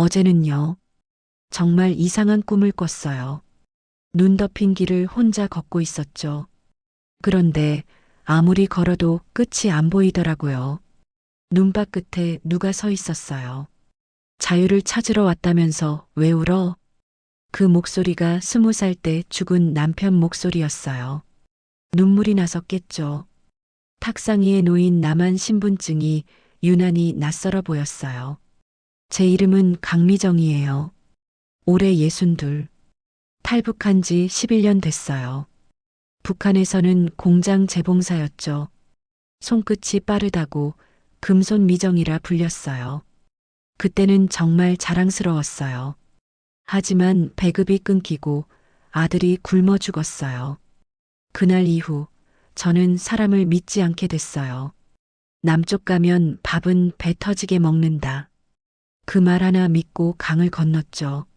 어제는요. 정말 이상한 꿈을 꿨어요. 눈 덮인 길을 혼자 걷고 있었죠. 그런데 아무리 걸어도 끝이 안 보이더라고요. 눈밭 끝에 누가 서 있었어요. 자유를 찾으러 왔다면서 왜 울어? 그 목소리가 20살 때 죽은 남편 목소리였어요. 눈물이 나서 깼죠. 탁상 위에 놓인 남한 신분증이 유난히 낯설어 보였어요. 제 이름은 강미정이에요. 올해 62. 탈북한 지 11년 됐어요. 북한에서는 공장 재봉사였죠. 손끝이 빠르다고 금손 미정이라 불렸어요. 그때는 정말 자랑스러웠어요. 하지만 배급이 끊기고 아들이 굶어 죽었어요. 그날 이후 저는 사람을 믿지 않게 됐어요. 남쪽 가면 밥은 배 터지게 먹는다. 그 말 하나 믿고 강을 건넜죠.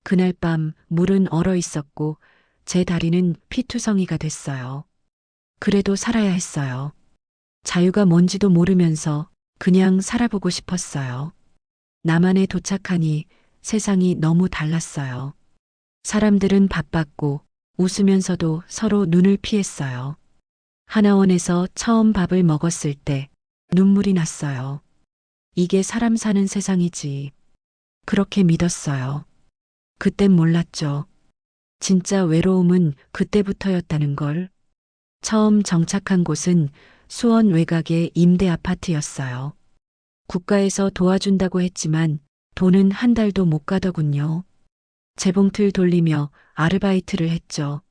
그날 밤 물은 얼어 있었고 제 다리는 피투성이가 됐어요. 그래도 살아야 했어요. 자유가 뭔지도 모르면서 그냥 살아보고 싶었어요. 남한에 도착하니 세상이 너무 달랐어요. 사람들은 바빴고 웃으면서도 서로 눈을 피했어요. 하나원에서 처음 밥을 먹었을 때 눈물이 났어요. 이게 사람 사는 세상이지. 그렇게 믿었어요. 그땐 몰랐죠. 진짜 외로움은 그때부터였다는 걸. 처음 정착한 곳은 수원 외곽의 임대 아파트였어요. 국가에서 도와준다고 했지만 돈은 한 달도 못 가더군요. 재봉틀 돌리며 아르바이트를 했죠.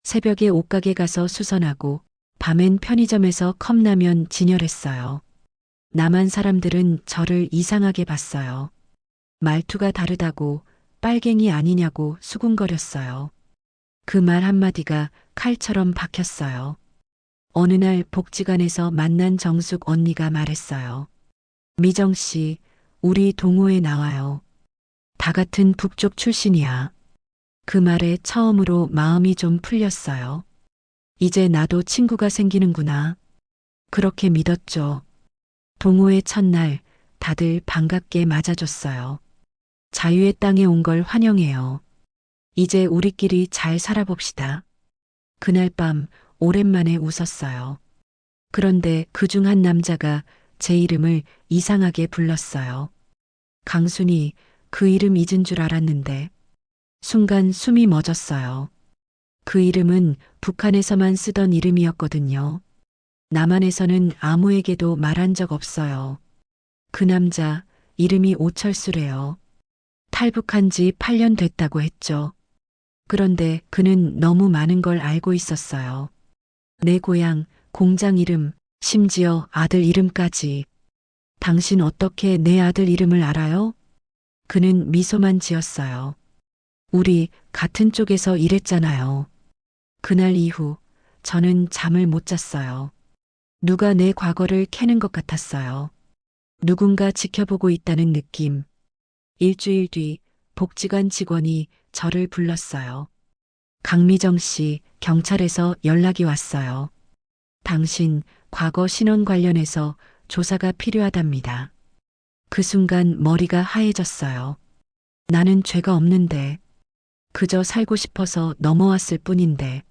새벽에 옷가게 가서 수선하고 밤엔 편의점에서 컵라면 진열했어요. 남한 사람들은 저를 이상하게 봤어요. 말투가 다르다고 빨갱이 아니냐고 수군거렸어요. 그 말 한마디가 칼처럼 박혔어요. 어느 날 복지관에서 만난 정숙 언니가 말했어요. 미정 씨, 우리 동호회 나와요. 다 같은 북쪽 출신이야. 그 말에 처음으로 마음이 좀 풀렸어요. 이제 나도 친구가 생기는구나. 그렇게 믿었죠. 동호회 첫날 다들 반갑게 맞아줬어요. 자유의 땅에 온 걸 환영해요. 이제 우리끼리 잘 살아봅시다. 그날 밤 오랜만에 웃었어요. 그런데 그중 한 남자가 제 이름을 이상하게 불렀어요. 강순이. 그 이름 잊은 줄 알았는데 순간 숨이 멎었어요. 그 이름은 북한에서만 쓰던 이름이었거든요. 남한에서는 아무에게도 말한 적 없어요. 그 남자 이름이 오철수래요. 탈북한 지 8년 됐다고 했죠. 그런데 그는 너무 많은 걸 알고 있었어요. 내 고향, 공장 이름, 심지어 아들 이름까지. 당신 어떻게 내 아들 이름을 알아요? 그는 미소만 지었어요. 우리 같은 쪽에서 일했잖아요. 그날 이후 저는 잠을 못 잤어요. 누가 내 과거를 캐는 것 같았어요. 누군가 지켜보고 있다는 느낌. 일주일 뒤 복지관 직원이 저를 불렀어요. 강미정 씨, 경찰에서 연락이 왔어요. 당신 과거 신원 관련해서 조사가 필요하답니다. 그 순간 머리가 하얘졌어요. 나는 죄가 없는데, 그저 살고 싶어서 넘어왔을 뿐인데.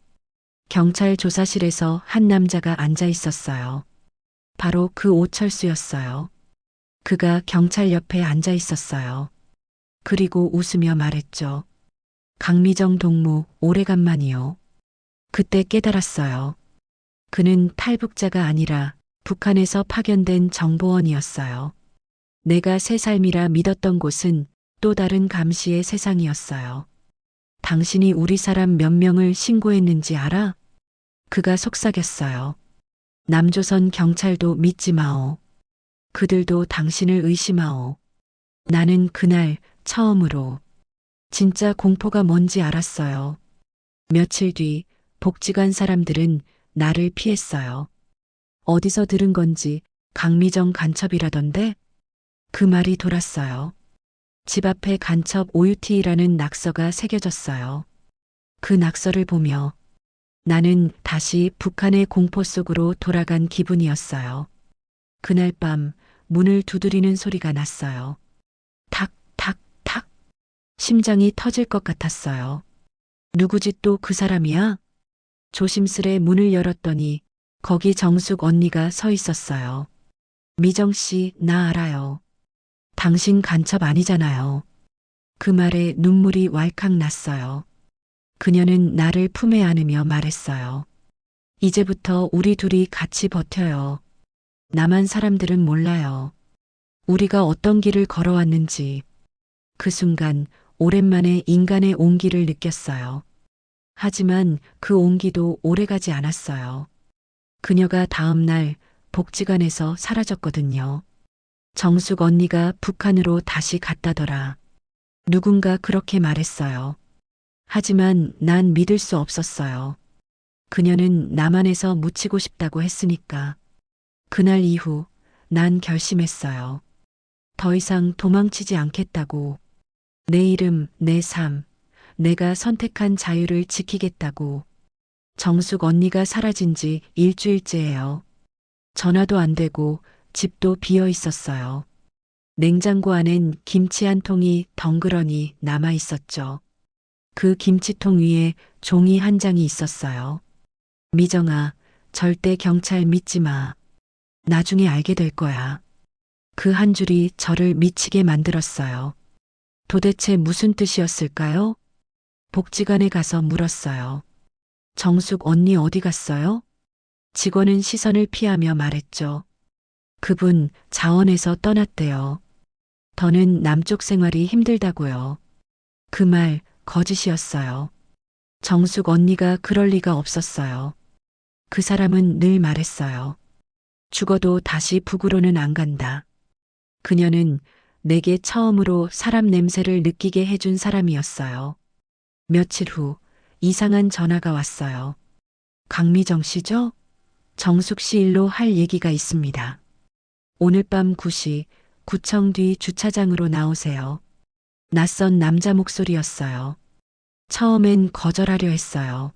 경찰 조사실에서 한 남자가 앉아 있었어요. 바로 그 오철수였어요. 그가 경찰 옆에 앉아 있었어요. 그리고 웃으며 말했죠. 강미정 동무, 오래간만이요. 그때 깨달았어요. 그는 탈북자가 아니라 북한에서 파견된 정보원이었어요. 내가 새 삶이라 믿었던 곳은 또 다른 감시의 세상이었어요. 당신이 우리 사람 몇 명을 신고했는지 알아? 그가 속삭였어요. 남조선 경찰도 믿지 마오. 그들도 당신을 의심하오. 나는 그날 처음으로 진짜 공포가 뭔지 알았어요. 며칠 뒤 복지관 사람들은 나를 피했어요. 어디서 들은 건지 강미정 간첩이라던데? 그 말이 돌았어요. 집 앞에 간첩 OUT라는 낙서가 새겨졌어요. 그 낙서를 보며 나는 다시 북한의 공포 속으로 돌아간 기분이었어요. 그날 밤 문을 두드리는 소리가 났어요. 탁, 탁. 심장이 터질 것 같았어요. 누구지 또 그 사람이야? 조심스레 문을 열었더니 거기 정숙 언니가 서 있었어요. 미정 씨, 나 알아요. 당신 간첩 아니잖아요. 그 말에 눈물이 왈칵 났어요. 그녀는 나를 품에 안으며 말했어요. 이제부터 우리 둘이 같이 버텨요. 나만 사람들은 몰라요. 우리가 어떤 길을 걸어왔는지. 그 순간 오랜만에 인간의 온기를 느꼈어요. 하지만 그 온기도 오래가지 않았어요. 그녀가 다음 날 복지관에서 사라졌거든요. 정숙 언니가 북한으로 다시 갔다더라. 누군가 그렇게 말했어요. 하지만 난 믿을 수 없었어요. 그녀는 남한에서 묻히고 싶다고 했으니까. 그날 이후 난 결심했어요. 더 이상 도망치지 않겠다고. 내 이름, 내 삶, 내가 선택한 자유를 지키겠다고. 정숙 언니가 사라진 지 일주일째예요. 전화도 안 되고 집도 비어 있었어요. 냉장고 안엔 김치 한 통이 덩그러니 남아 있었죠. 그 김치통 위에 종이 한 장이 있었어요. 미정아, 절대 경찰 믿지 마. 나중에 알게 될 거야. 그 한 줄이 저를 미치게 만들었어요. 도대체 무슨 뜻이었을까요? 복지관에 가서 물었어요. 정숙 언니 어디 갔어요? 직원은 시선을 피하며 말했죠. 그분 자원에서 떠났대요. 더는 남쪽 생활이 힘들다고요. 그 말 거짓이었어요. 정숙 언니가 그럴 리가 없었어요. 그 사람은 늘 말했어요. 죽어도 다시 북으로는 안 간다. 그녀는 내게 처음으로 사람 냄새를 느끼게 해준 사람이었어요. 며칠 후 이상한 전화가 왔어요. 강미정 씨죠? 정숙 씨 일로 할 얘기가 있습니다. 오늘 밤 9시 구청 뒤 주차장으로 나오세요. 낯선 남자 목소리였어요. 처음엔 거절하려 했어요.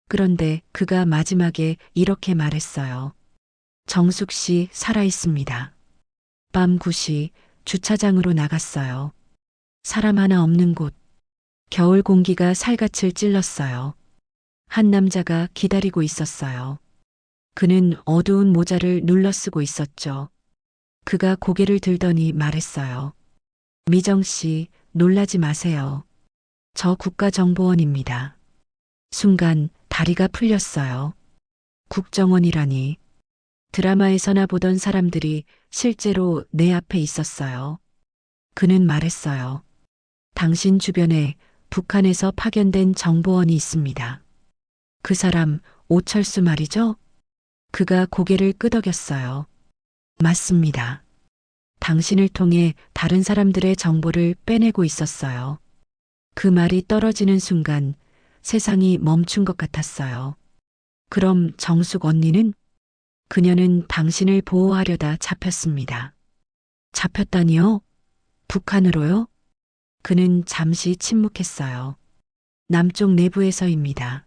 그런데 그가 마지막에 이렇게 말했어요. 정숙 씨 살아 있습니다. 밤 9시 주차장으로 나갔어요. 사람 하나 없는 곳. 겨울 공기가 살갗을 찔렀어요. 한 남자가 기다리고 있었어요. 그는 어두운 모자를 눌러쓰고 있었죠. 그가 고개를 들더니 말했어요. 미정 씨, 놀라지 마세요. 저 국가정보원입니다. 순간 다리가 풀렸어요. 국정원이라니. 드라마에서나 보던 사람들이 실제로 내 앞에 있었어요. 그는 말했어요. 당신 주변에 북한에서 파견된 정보원이 있습니다. 그 사람 오철수 말이죠? 그가 고개를 끄덕였어요. 맞습니다. 당신을 통해 다른 사람들의 정보를 빼내고 있었어요. 그 말이 떨어지는 순간 세상이 멈춘 것 같았어요. 그럼 정숙 언니는? 그녀는 당신을 보호하려다 잡혔습니다. 잡혔다니요? 북한으로요? 그는 잠시 침묵했어요. 남쪽 내부에서입니다.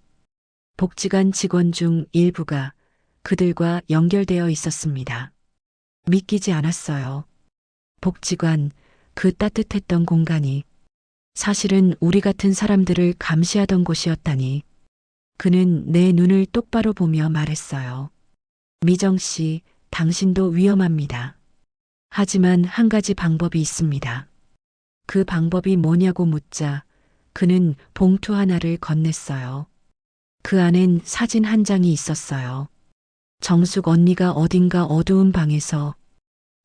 복지관 직원 중 일부가 그들과 연결되어 있었습니다. 믿기지 않았어요. 복지관, 그 따뜻했던 공간이 사실은 우리 같은 사람들을 감시하던 곳이었다니. 그는 내 눈을 똑바로 보며 말했어요. 미정 씨, 당신도 위험합니다. 하지만 한 가지 방법이 있습니다. 그 방법이 뭐냐고 묻자 그는 봉투 하나를 건넸어요. 그 안엔 사진 한 장이 있었어요. 정숙 언니가 어딘가 어두운 방에서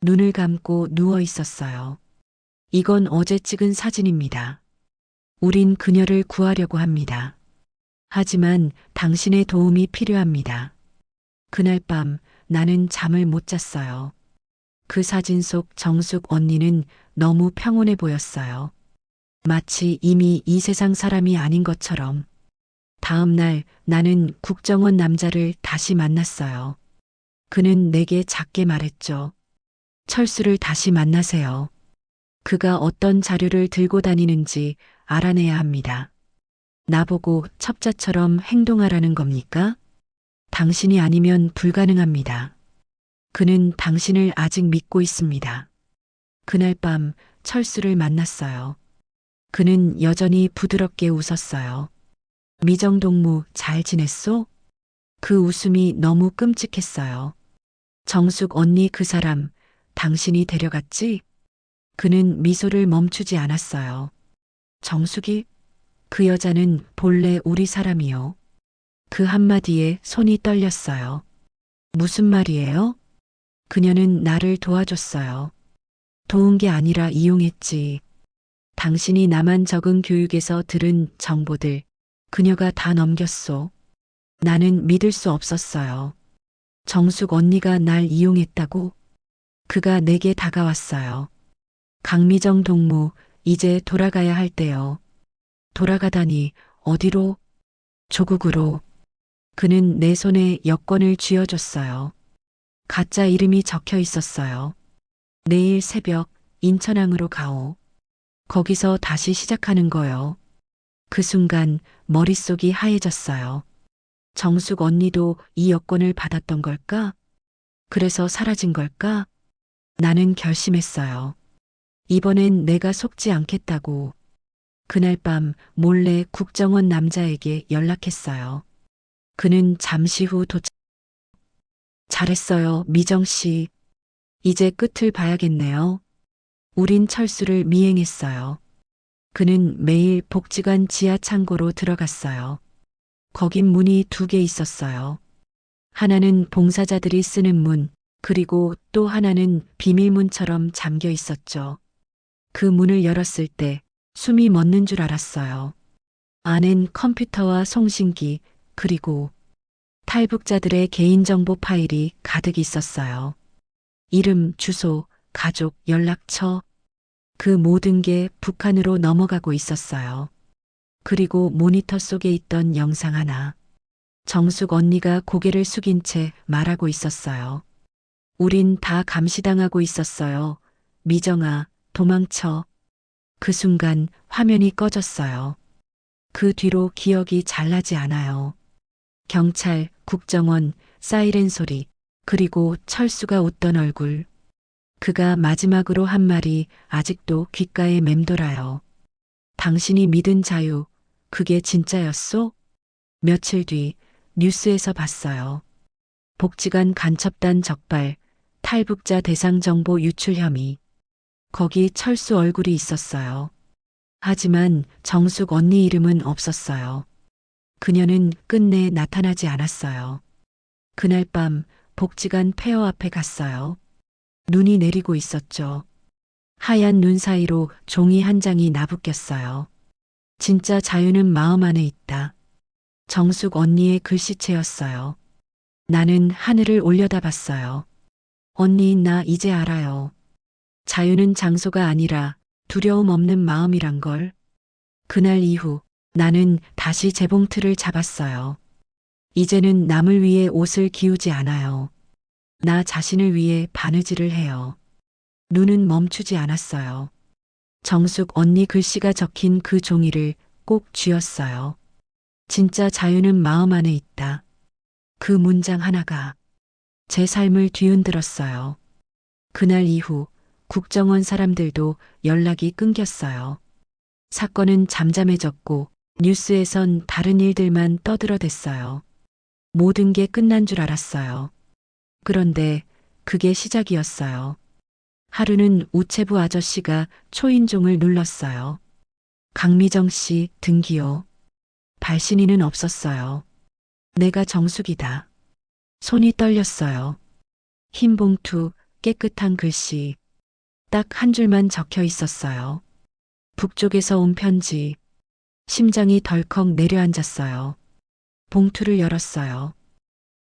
눈을 감고 누워 있었어요. 이건 어제 찍은 사진입니다. 우린 그녀를 구하려고 합니다. 하지만 당신의 도움이 필요합니다. 그날 밤 나는 잠을 못 잤어요. 그 사진 속 정숙 언니는 너무 평온해 보였어요. 마치 이미 이 세상 사람이 아닌 것처럼. 다음 날 나는 국정원 남자를 다시 만났어요. 그는 내게 작게 말했죠. 철수를 다시 만나세요. 그가 어떤 자료를 들고 다니는지 알아내야 합니다. 나보고 첩자처럼 행동하라는 겁니까? 당신이 아니면 불가능합니다. 그는 당신을 아직 믿고 있습니다. 그날 밤 철수를 만났어요. 그는 여전히 부드럽게 웃었어요. 미정동무 잘 지냈소? 그 웃음이 너무 끔찍했어요. 정숙 언니 그 사람 당신이 데려갔지? 그는 미소를 멈추지 않았어요. 정숙이? 그 여자는 본래 우리 사람이요. 그 한마디에 손이 떨렸어요. 무슨 말이에요? 그녀는 나를 도와줬어요. 도운 게 아니라 이용했지. 당신이 남한 적응 교육에서 들은 정보들 그녀가 다 넘겼소. 나는 믿을 수 없었어요. 정숙 언니가 날 이용했다고? 그가 내게 다가왔어요. 강미정 동무, 이제 돌아가야 할 때요. 돌아가다니, 어디로? 조국으로. 그는 내 손에 여권을 쥐어줬어요. 가짜 이름이 적혀 있었어요. 내일 새벽 인천항으로 가오. 거기서 다시 시작하는 거요. 그 순간 머릿속이 하얘졌어요. 정숙 언니도 이 여권을 받았던 걸까? 그래서 사라진 걸까? 나는 결심했어요. 이번엔 내가 속지 않겠다고. 그날 밤 몰래 국정원 남자에게 연락했어요. 그는 잠시 후 도착. 잘했어요, 미정 씨. 이제 끝을 봐야겠네요. 우린 철수를 미행했어요. 그는 매일 복지관 지하 창고로 들어갔어요. 거긴 문이 2개 있었어요. 하나는 봉사자들이 쓰는 문, 그리고 또 하나는 비밀문처럼 잠겨 있었죠. 그 문을 열었을 때 숨이 멎는 줄 알았어요. 안엔 컴퓨터와 송신기, 그리고 탈북자들의 개인정보 파일이 가득 있었어요. 이름, 주소, 가족, 연락처, 그 모든 게 북한으로 넘어가고 있었어요. 그리고 모니터 속에 있던 영상 하나. 정숙 언니가 고개를 숙인 채 말하고 있었어요. 우린 다 감시당하고 있었어요. 미정아, 도망쳐. 그 순간 화면이 꺼졌어요. 그 뒤로 기억이 잘 나지 않아요. 경찰, 국정원, 사이렌 소리, 그리고 철수가 웃던 얼굴. 그가 마지막으로 한 말이 아직도 귓가에 맴돌아요. 당신이 믿은 자유, 그게 진짜였소? 며칠 뒤 뉴스에서 봤어요. 복지관 간첩단 적발, 탈북자 대상 정보 유출 혐의. 거기 철수 얼굴이 있었어요. 하지만 정숙 언니 이름은 없었어요. 그녀는 끝내 나타나지 않았어요. 그날 밤 복지관 폐허 앞에 갔어요. 눈이 내리고 있었죠. 하얀 눈 사이로 종이 한 장이 나부꼈어요. 진짜 자유는 마음 안에 있다. 정숙 언니의 글씨체였어요. 나는 하늘을 올려다봤어요. 언니, 나 이제 알아요. 자유는 장소가 아니라 두려움 없는 마음이란 걸. 그날 이후 나는 다시 재봉틀을 잡았어요. 이제는 남을 위해 옷을 기우지 않아요. 나 자신을 위해 바느질을 해요. 눈은 멈추지 않았어요. 정숙 언니 글씨가 적힌 그 종이를 꼭 쥐었어요. 진짜 자유는 마음 안에 있다. 그 문장 하나가 제 삶을 뒤흔들었어요. 그날 이후 국정원 사람들도 연락이 끊겼어요. 사건은 잠잠해졌고 뉴스에선 다른 일들만 떠들어댔어요. 모든 게 끝난 줄 알았어요. 그런데 그게 시작이었어요. 하루는 우체부 아저씨가 초인종을 눌렀어요. 강미정 씨 등기요. 발신인은 없었어요. 내가 정숙이다. 손이 떨렸어요. 흰 봉투, 깨끗한 글씨. 딱 한 줄만 적혀 있었어요. 북쪽에서 온 편지. 심장이 덜컥 내려앉았어요. 봉투를 열었어요.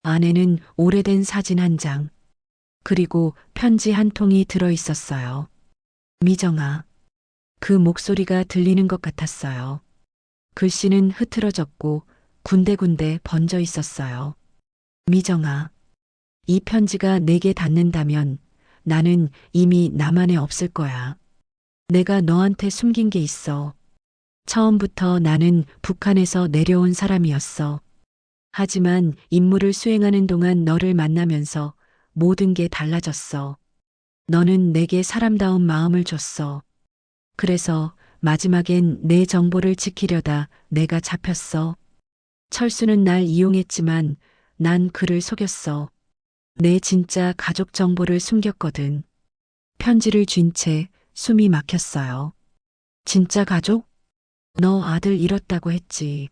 안에는 오래된 사진 한 장, 그리고 편지 한 통이 들어 있었어요. 미정아. 그 목소리가 들리는 것 같았어요. 글씨는 흐트러졌고 군데군데 번져 있었어요. 미정아. 이 편지가 내게 닿는다면 나는 이미 나만에 없을 거야. 내가 너한테 숨긴 게 있어. 처음부터 나는 북한에서 내려온 사람이었어. 하지만 임무를 수행하는 동안 너를 만나면서 모든 게 달라졌어. 너는 내게 사람다운 마음을 줬어. 그래서 마지막엔 내 정보를 지키려다 내가 잡혔어. 철수는 날 이용했지만 난 그를 속였어. 내 진짜 가족 정보를 숨겼거든. 편지를 쥔 채 숨이 막혔어요. 진짜 가족? 너 아들 잃었다고 했지.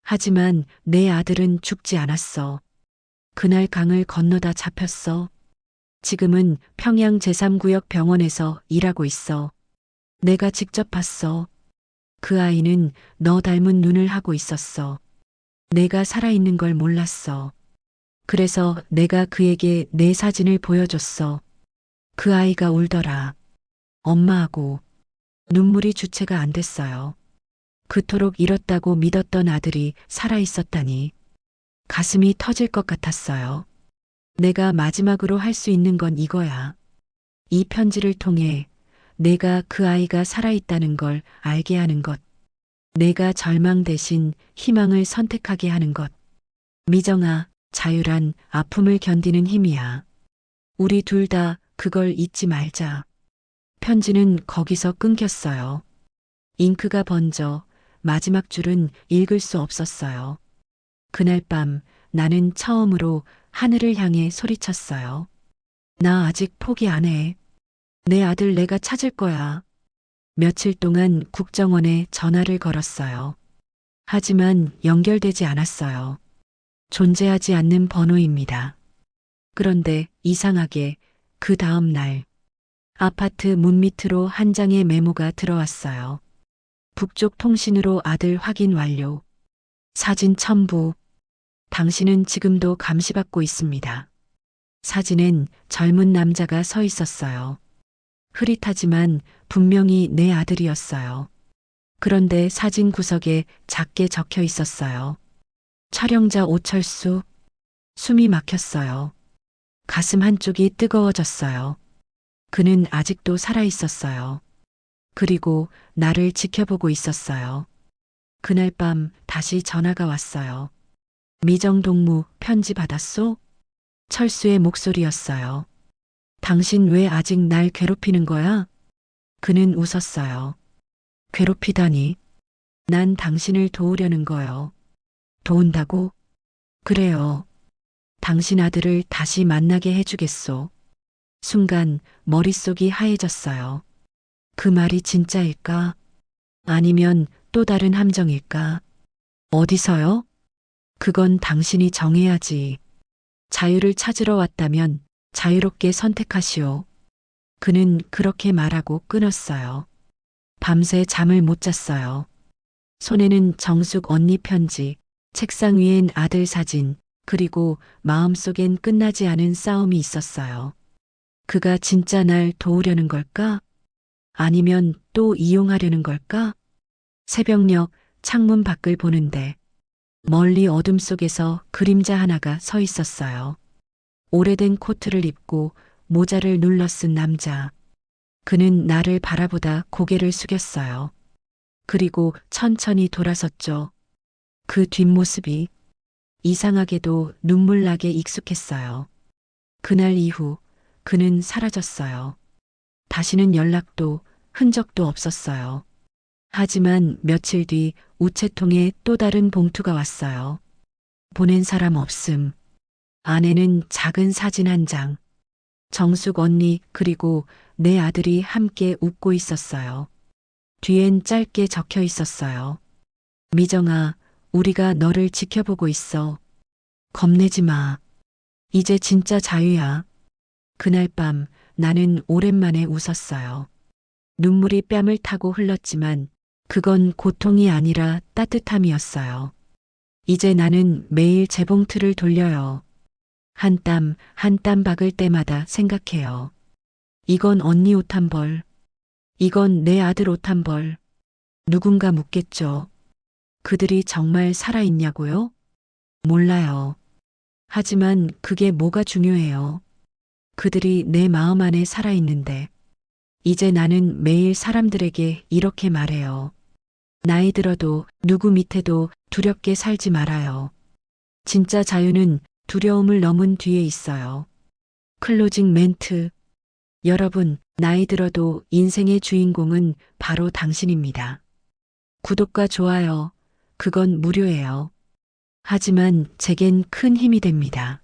하지만 내 아들은 죽지 않았어. 그날 강을 건너다 잡혔어. 지금은 평양 제3구역 병원에서 일하고 있어. 내가 직접 봤어. 그 아이는 너 닮은 눈을 하고 있었어. 내가 살아있는 걸 몰랐어. 그래서 내가 그에게 내 사진을 보여줬어. 그 아이가 울더라. 엄마하고. 눈물이 주체가 안 됐어요. 그토록 잃었다고 믿었던 아들이 살아있었다니. 가슴이 터질 것 같았어요. 내가 마지막으로 할 수 있는 건 이거야. 이 편지를 통해 내가 그 아이가 살아있다는 걸 알게 하는 것. 내가 절망 대신 희망을 선택하게 하는 것. 미정아, 자유란 아픔을 견디는 힘이야. 우리 둘 다 그걸 잊지 말자. 편지는 거기서 끊겼어요. 잉크가 번져 마지막 줄은 읽을 수 없었어요. 그날 밤 나는 처음으로 하늘을 향해 소리쳤어요. 나 아직 포기 안 해. 내 아들 내가 찾을 거야. 며칠 동안 국정원에 전화를 걸었어요. 하지만 연결되지 않았어요. 존재하지 않는 번호입니다. 그런데 이상하게 그 다음 날 아파트 문 밑으로 한 장의 메모가 들어왔어요. 북쪽 통신으로 아들 확인 완료. 사진 첨부. 당신은 지금도 감시받고 있습니다. 사진엔 젊은 남자가 서 있었어요. 흐릿하지만 분명히 내 아들이었어요. 그런데 사진 구석에 작게 적혀 있었어요. 촬영자 오철수. 숨이 막혔어요. 가슴 한쪽이 뜨거워졌어요. 그는 아직도 살아 있었어요. 그리고 나를 지켜보고 있었어요. 그날 밤 다시 전화가 왔어요. 미정 동무 편지 받았소? 철수의 목소리였어요. 당신 왜 아직 날 괴롭히는 거야? 그는 웃었어요. 괴롭히다니. 난 당신을 도우려는 거요. 도운다고? 그래요. 당신 아들을 다시 만나게 해주겠소. 순간 머릿속이 하얘졌어요. 그 말이 진짜일까? 아니면 또 다른 함정일까? 어디서요? 그건 당신이 정해야지. 자유를 찾으러 왔다면 자유롭게 선택하시오. 그는 그렇게 말하고 끊었어요. 밤새 잠을 못 잤어요. 손에는 정숙 언니 편지, 책상 위엔 아들 사진, 그리고 마음속엔 끝나지 않은 싸움이 있었어요. 그가 진짜 날 도우려는 걸까? 아니면 또 이용하려는 걸까? 새벽녘 창문 밖을 보는데 멀리 어둠 속에서 그림자 하나가 서 있었어요. 오래된 코트를 입고 모자를 눌러 쓴 남자. 그는 나를 바라보다 고개를 숙였어요. 그리고 천천히 돌아섰죠. 그 뒷모습이 이상하게도 눈물나게 익숙했어요. 그날 이후 그는 사라졌어요. 다시는 연락도 흔적도 없었어요. 하지만 며칠 뒤 우체통에 또 다른 봉투가 왔어요. 보낸 사람 없음. 안에는 작은 사진 한 장. 정숙 언니 그리고 내 아들이 함께 웃고 있었어요. 뒤엔 짧게 적혀 있었어요. 미정아, 우리가 너를 지켜보고 있어. 겁내지 마. 이제 진짜 자유야. 그날 밤 나는 오랜만에 웃었어요. 눈물이 뺨을 타고 흘렀지만 그건 고통이 아니라 따뜻함이었어요. 이제 나는 매일 재봉틀을 돌려요. 한 땀 한 땀 박을 때마다 생각해요. 이건 언니 옷 한 벌. 이건 내 아들 옷 한 벌. 누군가 묻겠죠. 그들이 정말 살아있냐고요? 몰라요. 하지만 그게 뭐가 중요해요. 그들이 내 마음 안에 살아있는데. 이제 나는 매일 사람들에게 이렇게 말해요. 나이 들어도 누구 밑에도 두렵게 살지 말아요. 진짜 자유는 두려움을 넘은 뒤에 있어요. 클로징 멘트. 여러분, 나이 들어도 인생의 주인공은 바로 당신입니다. 구독과 좋아요, 그건 무료예요. 하지만 제겐 큰 힘이 됩니다.